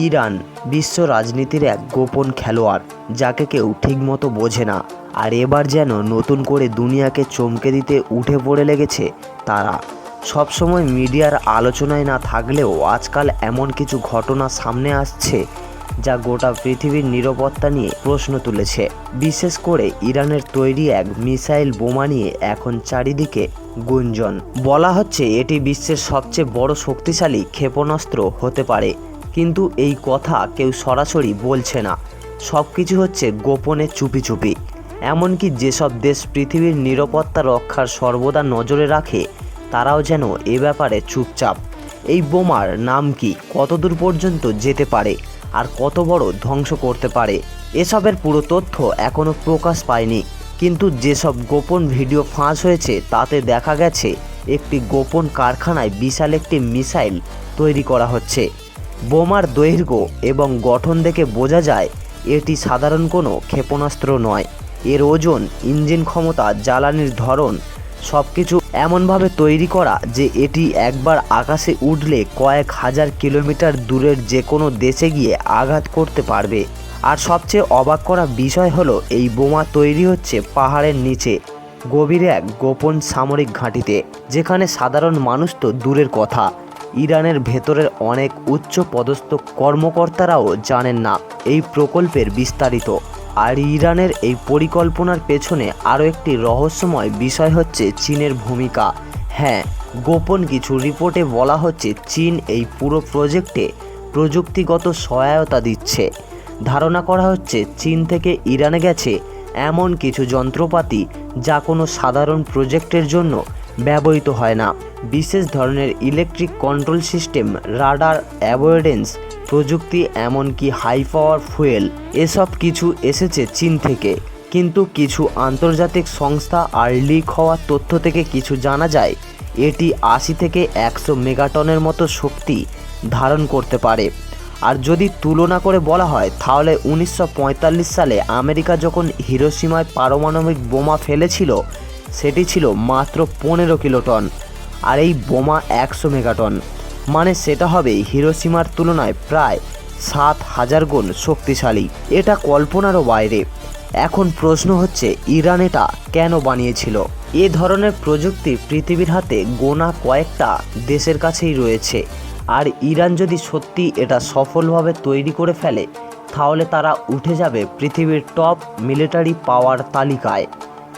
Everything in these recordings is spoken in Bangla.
ইরান বিশ্ব রাজনীতির এক গোপন খেলোয়াড়, যাকে কেউ ঠিকমতো বোঝে না। আর এবার যেন নতুন করে দুনিয়াকে চমকে দিতে উঠে পড়ে লেগেছে তারা। সবসময় মিডিয়ার আলোচনায় না থাকলেও আজকাল এমন কিছু ঘটনা সামনে আসছে যা গোটা পৃথিবীর নিরাপত্তা নিয়ে প্রশ্ন তুলেছে। বিশেষ করে ইরানের তৈরি এক মিসাইল বোমা নিয়ে এখন চারিদিকে গুঞ্জন। বলা হচ্ছে এটি বিশ্বের সবচেয়ে বড় শক্তিশালী ক্ষেপণাস্ত্র হতে পারে, কিন্তু এই কথা কেউ সরাসরি বলছে না। সব কিছু হচ্ছে গোপনে চুপি চুপি। এমনকি যেসব দেশ পৃথিবীর নিরাপত্তা রক্ষার সর্বদা নজরে রাখে, তারাও যেন এ ব্যাপারে চুপচাপ। এই বোমার নাম কি, কতদূর পর্যন্ত যেতে পারে, আর কত বড় ধ্বংস করতে পারে, এসবের পুরো তথ্য এখনও প্রকাশ পায়নি। কিন্তু যেসব গোপন ভিডিও ফাঁস হয়েছে তাতে দেখা গেছে একটি গোপন কারখানায় বিশাল একটি মিসাইল তৈরি করা হচ্ছে। বোমার দৈর্ঘ্য এবং গঠন দেখে বোঝা যায় এটি সাধারণ কোনো ক্ষেপণাস্ত্র নয়। এর ওজন, ইঞ্জিন ক্ষমতা, জ্বালানির ধরন সব কিছু এমনভাবে তৈরি করা যে এটি একবার আকাশে উঠলে কয়েক হাজার কিলোমিটার দূরের যে কোনো দেশে গিয়ে আঘাত করতে পারবে। আর সবচেয়ে অবাক করা বিষয় হলো, এই বোমা তৈরি হচ্ছে পাহাড়ের নিচে গভীরে এক গোপন সামরিক ঘাঁটিতে, যেখানে সাধারণ মানুষ তো দূরের কথা, ইরানের ভেতরের অনেক উচ্চ পদস্থ কর্মকর্তারাও জানেন না এই প্রকল্পের বিস্তারিত। আর ইরানের এই পরিকল্পনার পেছনে আরও একটি রহস্যময় বিষয় হচ্ছে চীনের ভূমিকা। হ্যাঁ, গোপন কিছু রিপোর্টে বলা হচ্ছে চীন এই পুরো প্রজেক্টে প্রযুক্তিগত সহায়তা দিচ্ছে। ধারণা করা হচ্ছে চীন থেকে ইরানে গেছে এমন কিছু যন্ত্রপাতি যা কোনো সাধারণ প্রজেক্টের জন্য ব্যবহৃত হয় না। বিশেষ ধরনের electric control system, radar, avoidance প্রযুক্তি, এমনকি হাই পাওয়ার ফুয়েল, এসব কিছু এসেছে চীন থেকে। কিন্তু কিছু আন্তর্জাতিক সংস্থা আর লিক হওয়া তথ্য থেকে কিছু জানা যায় এটি 80 থেকে 100 মেগাটনের মতো শক্তি ধারণ করতে পারে। আর যদি তুলনা করে বলা হয়, তাহলে 1945 সালে আমেরিকা যখন হিরোশিমায় পারমাণবিক বোমা ফেলেছিল, সেটি ছিল মাত্র 15 কিলোটন, আর এই বোমা 100 মেগাটন, মানে সেটা হবে হিরোশিমার তুলনায় প্রায় 7000 গুণ শক্তিশালী। এটা কল্পনারও বাইরে। এখন প্রশ্ন হচ্ছে, ইরান এটা কেন বানিয়েছিল? এ ধরনের প্রযুক্তি পৃথিবীর হাতে গোনা কয়েকটা দেশের কাছেই রয়েছে। আর ইরান যদি সত্যি এটা সফলভাবে তৈরি করে ফেলে, তাহলে তারা উঠে যাবে পৃথিবীর টপ মিলিটারি পাওয়ার তালিকায়।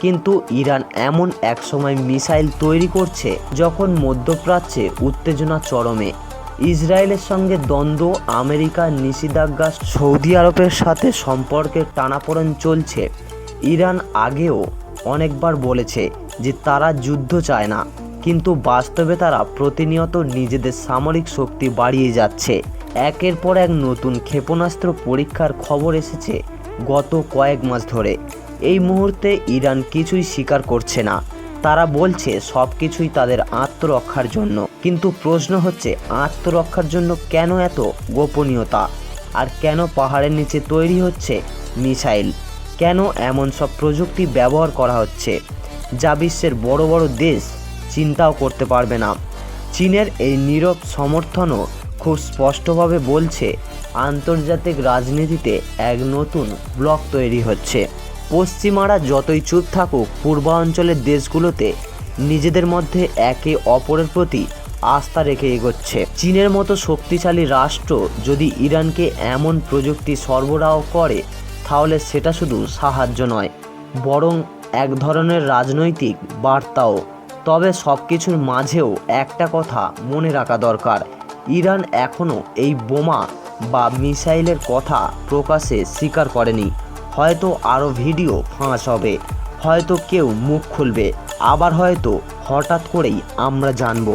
কিন্তু ইরান এমন এক সময় মিসাইল তৈরি করছে যখন মধ্যপ্রাচ্যে উত্তেজনা চরমে। ইসরায়েলের সঙ্গে দ্বন্দ্ব, আমেরিকার নিষেধাজ্ঞা, সৌদি আরবের সাথে সম্পর্কের টানাপোড়েন চলছে। ইরান আগেও অনেকবার বলেছে যে তারা যুদ্ধ চায় না, কিন্তু বাস্তবে তারা প্রতিনিয়ত নিজেদের সামরিক শক্তি বাড়িয়ে যাচ্ছে। একের পর এক নতুন ক্ষেপণাস্ত্র পরীক্ষার খবর এসেছে গত কয়েক মাস ধরে। এই মুহূর্তে ইরান কিছুই স্বীকার করছে না। তারা বলছে সব কিছুই তাদের আত্মরক্ষার জন্য। কিন্তু প্রশ্ন হচ্ছে, আত্মরক্ষার জন্য কেন এত গোপনীয়তা? আর কেন পাহাড়ের নিচে তৈরি হচ্ছে মিসাইল? কেন এমন সব প্রযুক্তি ব্যবহার করা হচ্ছে যা বিশ্বের বড় বড় দেশ চিন্তাও করতে পারবে না? চীনের এই নীরব সমর্থনও খুব স্পষ্টভাবে বলছে আন্তর্জাতিক রাজনীতিতে এক নতুন ব্লক তৈরি হচ্ছে। পশ্চিমারা যতই চুপ থাকুক, পূর্বাঞ্চলের দেশগুলোতে নিজেদের মধ্যে একে অপরের প্রতি আস্থা রেখে এগোচ্ছে। চীনের মতো শক্তিশালী রাষ্ট্র যদি ইরানকে এমন প্রযুক্তি সরবরাহ করে, তাহলে সেটা শুধু সাহায্য নয়, বরং এক ধরনের রাজনৈতিক বার্তাও। তবে সব কিছুর মাঝেও একটা কথা মনে রাখা দরকার, ইরান এখনও এই বোমা বা মিসাইলের কথা প্রকাশ্যে স্বীকার করেনি। হয়তো আরও ভিডিও ফাঁস হবে, হয়তো কেউ মুখ খুলবে, আবার হয়তো হঠাৎ করেই আমরা জানব।